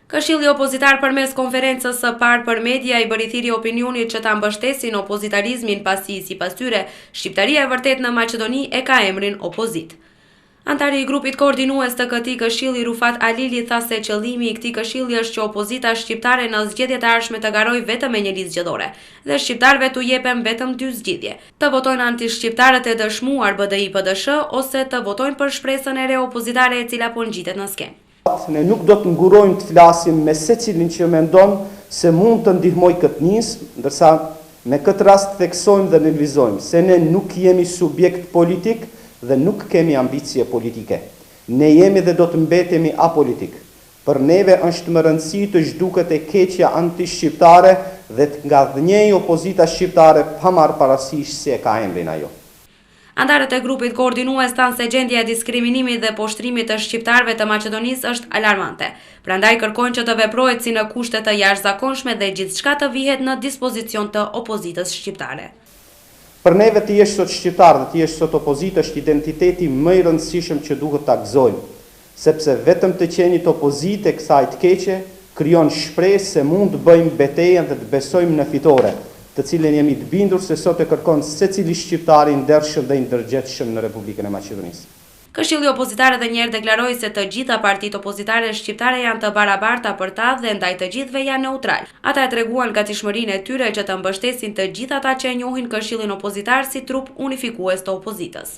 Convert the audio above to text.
Këshilli opozitar përmes konferencës së parë për media i bëri thirrje opinionit që ta mbështesin opozitarizmin pasi sipas tyre shqiptaria e vërtet në Maqedoni e ka emrin opozit. Antari i grupit koordinues të këtij këshilli Rufat Alili tha se qëllimi i këtij këshilli është që opozita shqiptare në zgjedhjet e ardhshme të garojë vetëm me një listë zgjedhore dhe shqiptarëve t'u jepen vetëm 2 zgjidhje: të votojnë anti-shqiptarët e dëshmuar BDI-PDSH ose të votojnë për shpresën e re opozitare e cila po ngjitet në skemë. Ne nuk do të ngurojmë të flasim me secilin që mendon se mund të ndihmoj këtë nismë, ndërsa me këtë rast theksojmë dhe nënvizojmë se ne nuk jemi subjekt politik dhe nuk kemi ambicie politike. Ne jemi dhe do të mbetemi apolitik. Për neve është më rëndësi të zhduket e keqja anti-shqiptare dhe të nga dhënjej opozita shqiptare pa marrë parasysh se e ka emrin ajo. Antarët e grupit koordinues thanë se gjendja e diskriminimit dhe poshtrimit të shqiptarëve të Maqedonisë është alarmante. Prandaj kërkojnë që të veprohet si në kushte të jashtëzakonshme dhe gjithçka të vihet në dispozicion të opozitës shqiptare. Për neve të jesh sot shqiptar dhe të jesh sot opozitë është identiteti më i rëndësishëm që duhet ta gëzojmë, sepse vetëm të qenit opozitë e kësaj të keqe krijon shpresë se mund të bëjmë betejën dhe të besojmë në fitore, të cilën jemi të bindur se sot e kërkon secili shqiptar i ndershëm dhe i ndërgjegjshëm në Republikën e Maqedonisë. Këshilli opozitar edhe një herë deklaroi se të gjitha partitë opozitare shqiptare janë të barabarta për ta dhe ndaj të gjithëve janë neutral. Ata e treguan gatishmërinë e tyre që të mbështesin të gjithë ata që e njohin Këshillin opozitar si trup unifikues të opozitës.